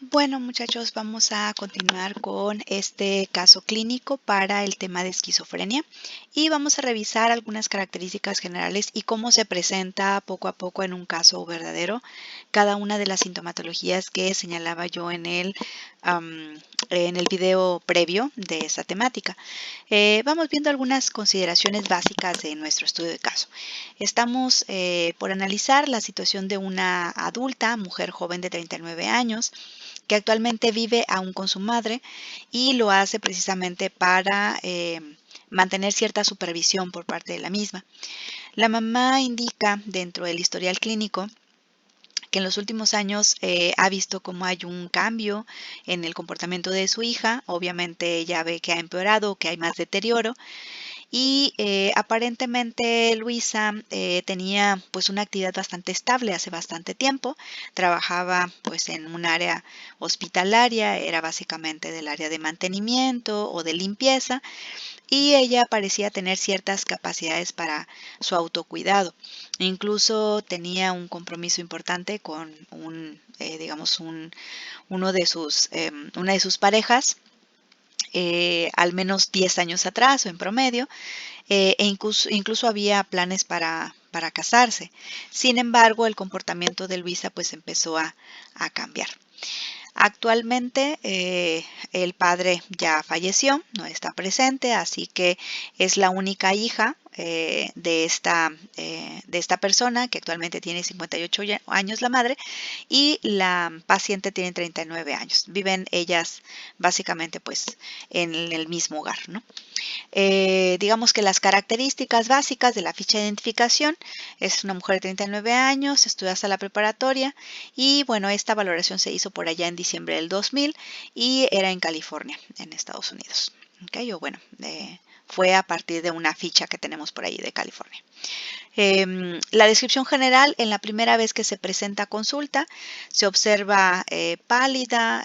Bueno, muchachos, vamos a continuar con este caso clínico para el tema de esquizofrenia y vamos a revisar algunas características generales y cómo se presenta poco a poco en un caso verdadero cada una de las sintomatologías que señalaba yo en el video previo de esta temática. Vamos viendo algunas consideraciones básicas de nuestro estudio de caso. Estamos por analizar la situación de una adulta, mujer joven de 39 años, que actualmente vive aún con su madre y lo hace precisamente para mantener cierta supervisión por parte de la misma. La mamá indica dentro del historial clínico que en los últimos años ha visto cómo hay un cambio en el comportamiento de su hija. Obviamente ella ve que ha empeorado, que hay más deterioro. Y aparentemente Luisa tenía pues una actividad bastante estable hace bastante tiempo. Trabajaba pues en un área hospitalaria, era básicamente del área de mantenimiento o de limpieza, y ella parecía tener ciertas capacidades para su autocuidado. Incluso tenía un compromiso importante con una de sus parejas, al menos 10 años atrás o en promedio, incluso había planes para casarse. Sin embargo, el comportamiento de Luisa pues empezó a cambiar. Actualmente el padre ya falleció, no está presente, así que es la única hija de esta persona, que actualmente tiene 58 años la madre, y la paciente tiene 39 años. Viven ellas básicamente pues en el mismo hogar, ¿no? Digamos que las características básicas de la ficha de identificación: es una mujer de 39 años, estudia hasta la preparatoria y bueno, esta valoración se hizo por allá en diciembre del 2000 y era en California, en Estados Unidos. ¿Okay? O bueno, fue a partir de una ficha que tenemos por ahí de California. La descripción general: en la primera vez que se presenta a consulta, se observa pálida,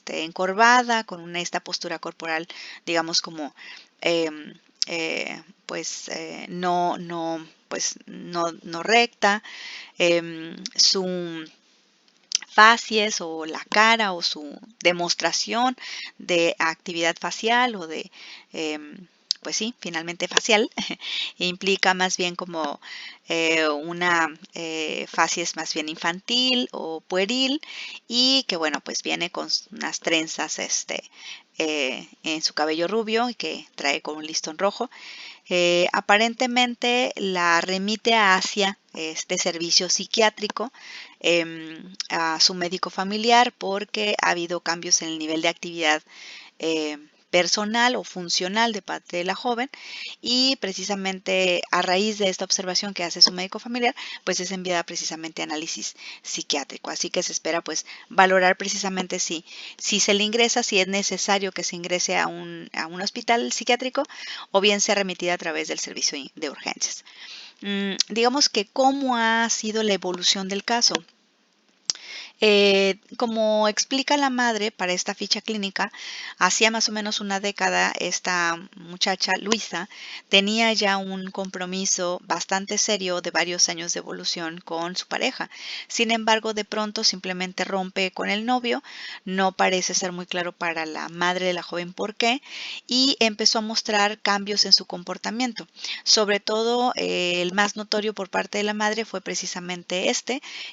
encorvada, con esta postura corporal, digamos como em, no recta. Su facies o la cara o su demostración de actividad facial o de, pues sí, finalmente facial, implica más bien como una facies más bien infantil o pueril, y que bueno, pues viene con unas trenzas en su cabello rubio y que trae con un listón rojo. Aparentemente la remite hacia este servicio psiquiátrico, a su médico familiar, porque ha habido cambios en el nivel de actividad personal o funcional de parte de la joven, y precisamente a raíz de esta observación que hace su médico familiar, pues es enviada precisamente a análisis psiquiátrico. Así que se espera pues valorar precisamente si se le ingresa, si es necesario que se ingrese a un hospital psiquiátrico, o bien sea remitida a través del servicio de urgencias. Digamos que cómo ha sido la evolución del caso. Como explica la madre para esta ficha clínica, hacía más o menos una década esta muchacha, Luisa, tenía ya un compromiso bastante serio de varios años de evolución con su pareja. Sin embargo, de pronto simplemente rompe con el novio. No parece ser muy claro para la madre de la joven por qué, y empezó a mostrar cambios en su comportamiento. Sobre todo, el más notorio por parte de la madre fue precisamente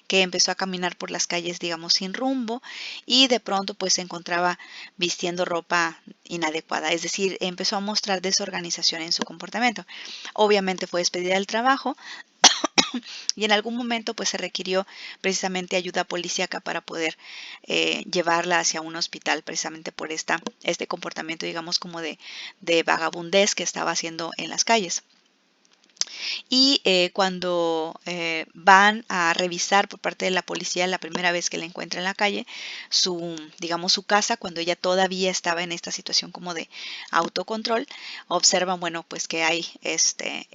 que empezó a caminar por las calles, digamos, sin rumbo, y de pronto pues se encontraba vistiendo ropa inadecuada, es decir, empezó a mostrar desorganización en su comportamiento. Obviamente fue despedida del trabajo y en algún momento pues se requirió precisamente ayuda policíaca para poder llevarla hacia un hospital, precisamente por este comportamiento, digamos, como de vagabundez que estaba haciendo en las calles. Y cuando van a revisar por parte de la policía la primera vez que la encuentra en la calle, digamos, su casa, cuando ella todavía estaba en esta situación como de autocontrol, observan, bueno, pues que hay este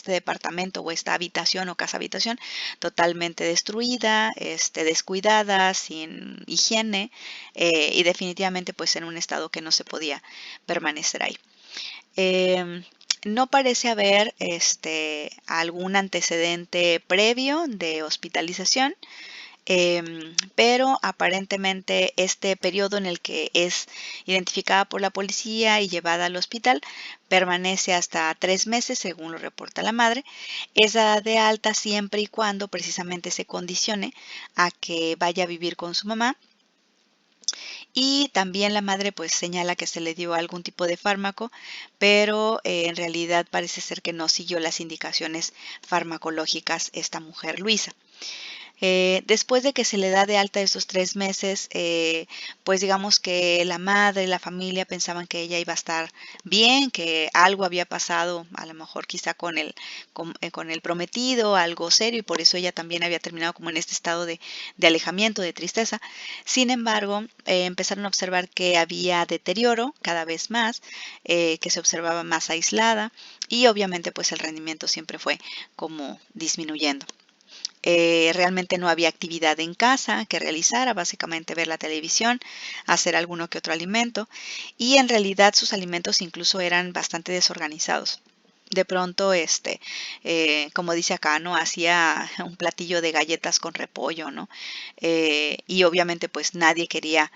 departamento o esta habitación o casa habitación totalmente destruida, descuidada, sin higiene, y definitivamente pues en un estado que no se podía permanecer ahí. No parece haber algún antecedente previo de hospitalización. Pero aparentemente este periodo en el que es identificada por la policía y llevada al hospital permanece hasta 3 meses, según lo reporta la madre. Es dada de alta siempre y cuando precisamente se condicione a que vaya a vivir con su mamá. Y también la madre pues señala que se le dio algún tipo de fármaco, pero en realidad parece ser que no siguió las indicaciones farmacológicas esta mujer Luisa. Después de que se le da de alta esos 3 meses, pues digamos que la madre y la familia pensaban que ella iba a estar bien, que algo había pasado, a lo mejor quizá con el prometido, algo serio, y por eso ella también había terminado como en este estado de alejamiento, de tristeza. Sin embargo, empezaron a observar que había deterioro cada vez más, que se observaba más aislada y obviamente pues el rendimiento siempre fue como disminuyendo. Realmente no había actividad en casa que realizara, básicamente ver la televisión, hacer alguno que otro alimento, y en realidad sus alimentos incluso eran bastante desorganizados. De pronto, como dice acá, ¿no? Hacía un platillo de galletas con repollo, ¿no? Y obviamente pues nadie quería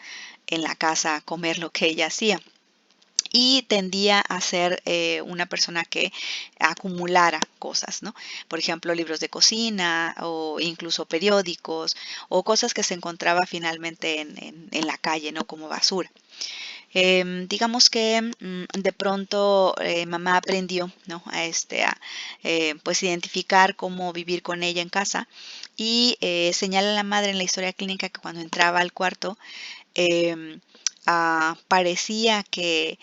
en la casa comer lo que ella hacía y tendía a ser una persona que acumulara cosas, ¿no? Por ejemplo, libros de cocina o incluso periódicos o cosas que se encontraba finalmente en la calle, ¿no? Como basura. Digamos que de pronto mamá aprendió, ¿no? Pues identificar cómo vivir con ella en casa y señala la madre en la historia clínica que cuando entraba al cuarto em, parecía que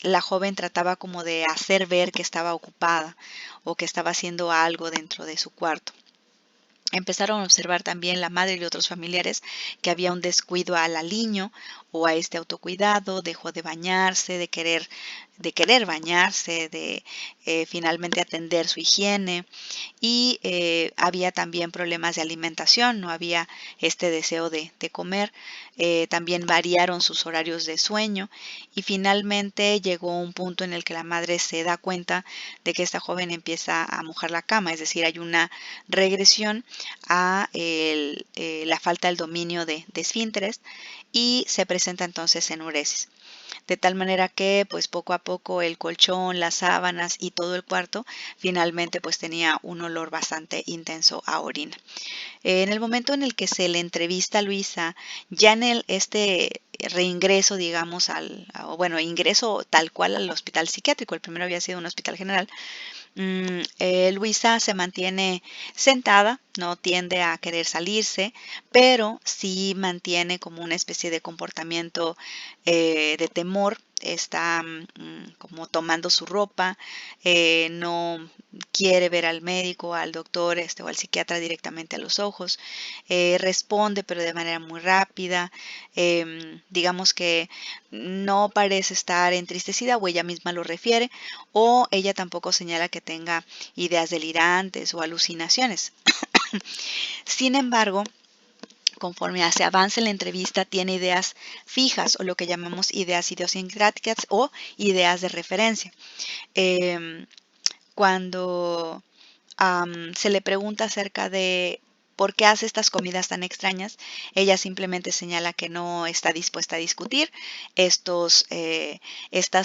la joven trataba como de hacer ver que estaba ocupada o que estaba haciendo algo dentro de su cuarto. Empezaron a observar también la madre y otros familiares que había un descuido al aliño o a este autocuidado, dejó de bañarse, de querer bañarse, de finalmente atender su higiene y había también problemas de alimentación, no había este deseo de comer, también variaron sus horarios de sueño y finalmente llegó un punto en el que la madre se da cuenta de que esta joven empieza a mojar la cama, es decir, hay una regresión a la falta del dominio de esfínteres y se presenta entonces enuresis. De tal manera que pues poco a poco el colchón, las sábanas y todo el cuarto finalmente pues tenía un olor bastante intenso a orina. En el momento en el que se le entrevista a Luisa, ya en este reingreso, digamos, bueno, ingreso tal cual al hospital psiquiátrico, el primero había sido un hospital general, Luisa se mantiene sentada, no tiende a querer salirse, pero sí mantiene como una especie de comportamiento de temor. Está como tomando su ropa, no quiere ver al médico, al doctor o al psiquiatra directamente a los ojos, responde pero de manera muy rápida, digamos que no parece estar entristecida o ella misma lo refiere, o ella tampoco señala que tenga ideas delirantes o alucinaciones. Sin embargo, conforme se avanza en la entrevista, tiene ideas fijas o lo que llamamos ideas idiosincráticas o ideas de referencia. Cuando se le pregunta acerca de por qué hace estas comidas tan extrañas, ella simplemente señala que no está dispuesta a discutir estas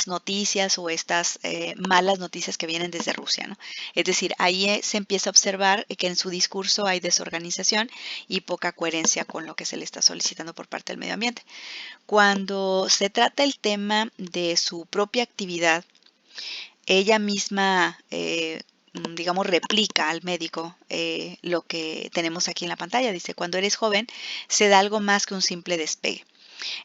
noticias o estas malas noticias que vienen desde Rusia, ¿no? Es decir, ahí se empieza a observar que en su discurso hay desorganización y poca coherencia con lo que se le está solicitando por parte del medio ambiente. Cuando se trata el tema de su propia actividad, ella misma, digamos, replica al médico lo que tenemos aquí en la pantalla. Dice, cuando eres joven, se da algo más que un simple despegue.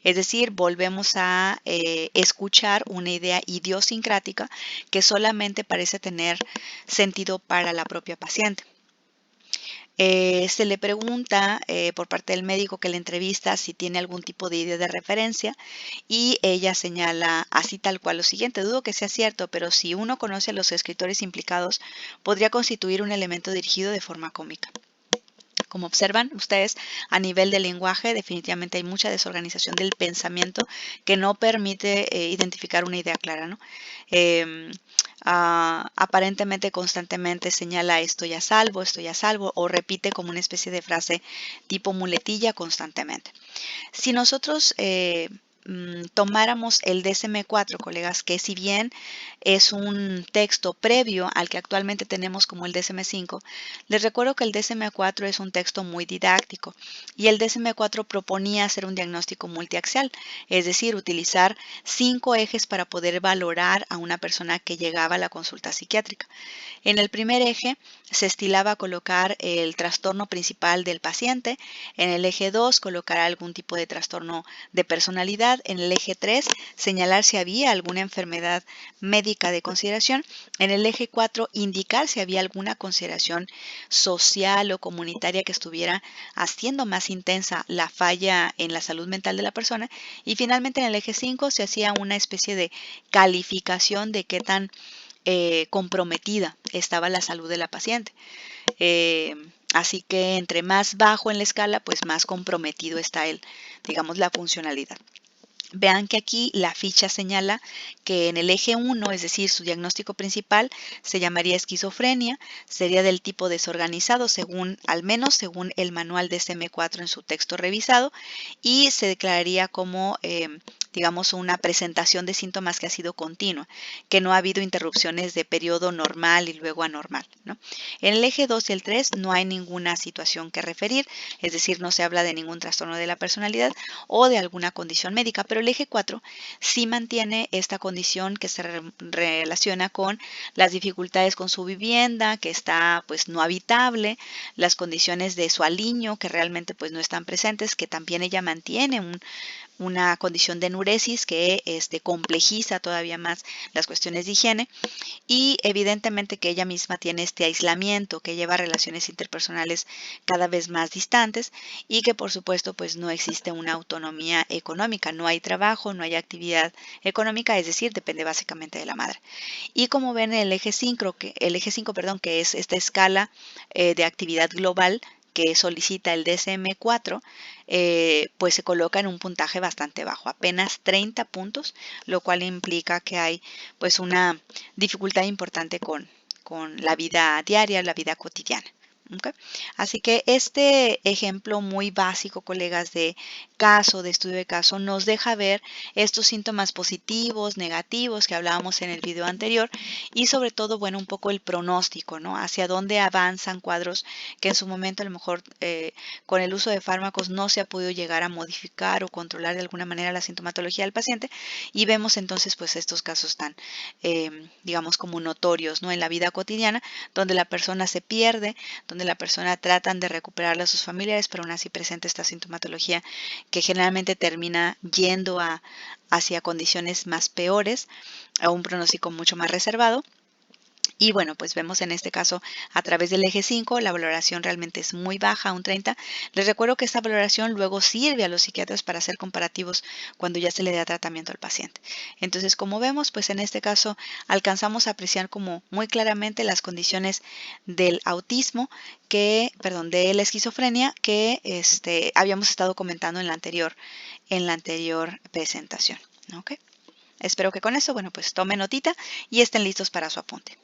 Es decir, volvemos a escuchar una idea idiosincrática que solamente parece tener sentido para la propia paciente. Se le pregunta por parte del médico que le entrevista si tiene algún tipo de idea de referencia y ella señala así tal cual lo siguiente: dudo que sea cierto, pero si uno conoce a los escritores implicados, podría constituir un elemento dirigido de forma cómica. Como observan ustedes, a nivel del lenguaje definitivamente hay mucha desorganización del pensamiento que no permite identificar una idea clara, ¿no? aparentemente constantemente señala estoy a salvo, o repite como una especie de frase tipo muletilla constantemente. Si nosotros tomáramos el DSM-4, colegas, que si bien es un texto previo al que actualmente tenemos como el DSM-5, les recuerdo que el DSM-4 es un texto muy didáctico y el DSM-4 proponía hacer un diagnóstico multiaxial, es decir, utilizar 5 ejes para poder valorar a una persona que llegaba a la consulta psiquiátrica. En el primer eje se estilaba colocar el trastorno principal del paciente, en el eje 2 colocar algún tipo de trastorno de personalidad, en el eje 3 señalar si había alguna enfermedad médica de consideración, en el eje 4 indicar si había alguna consideración social o comunitaria que estuviera haciendo más intensa la falla en la salud mental de la persona, y finalmente en el eje 5 se hacía una especie de calificación de qué tan comprometida estaba la salud de la paciente. Así que entre más bajo en la escala, pues más comprometido está digamos, la funcionalidad. Vean que aquí la ficha señala que en el eje 1, es decir, su diagnóstico principal, se llamaría esquizofrenia, sería del tipo desorganizado, al menos según el manual de SM4 en su texto revisado, y se declararía como, digamos, una presentación de síntomas que ha sido continua, que no ha habido interrupciones de periodo normal y luego anormal, ¿no? En el eje 2 y el 3 no hay ninguna situación que referir, es decir, no se habla de ningún trastorno de la personalidad o de alguna condición médica, pero el eje 4 sí mantiene esta condición que se relaciona con las dificultades con su vivienda, que está pues no habitable, las condiciones de su aliño que realmente pues no están presentes, que también ella mantiene una condición de enuresis que complejiza todavía más las cuestiones de higiene, y evidentemente que ella misma tiene este aislamiento que lleva a relaciones interpersonales cada vez más distantes, y que por supuesto pues no existe una autonomía económica, no hay trabajo, no hay actividad económica, es decir, depende básicamente de la madre. Y como ven el eje 5, perdón, que es esta escala de actividad global que solicita el DSM-4, pues se coloca en un puntaje bastante bajo, apenas 30 puntos, lo cual implica que hay pues una dificultad importante con la vida diaria, la vida cotidiana. ¿Okay? Así que este ejemplo muy básico, colegas, de caso, de estudio de caso, nos deja ver estos síntomas positivos, negativos que hablábamos en el video anterior, y sobre todo, bueno, un poco el pronóstico, ¿no? Hacia dónde avanzan cuadros que en su momento a lo mejor con el uso de fármacos no se ha podido llegar a modificar o controlar de alguna manera la sintomatología del paciente, y vemos entonces pues estos casos tan, digamos, como notorios, ¿no? En la vida cotidiana, donde la persona se pierde, donde la persona tratan de recuperarla a sus familiares, pero aún así presenta esta sintomatología que generalmente termina yendo hacia condiciones más peores, a un pronóstico mucho más reservado. Y bueno, pues vemos en este caso a través del eje 5, la valoración realmente es muy baja, un 30. Les recuerdo que esta valoración luego sirve a los psiquiatras para hacer comparativos cuando ya se le da tratamiento al paciente. Entonces, como vemos, pues en este caso alcanzamos a apreciar como muy claramente las condiciones del autismo, de la esquizofrenia que habíamos estado comentando en la anterior presentación. ¿Ok? Espero que con eso, bueno, pues tomen notita y estén listos para su apunte.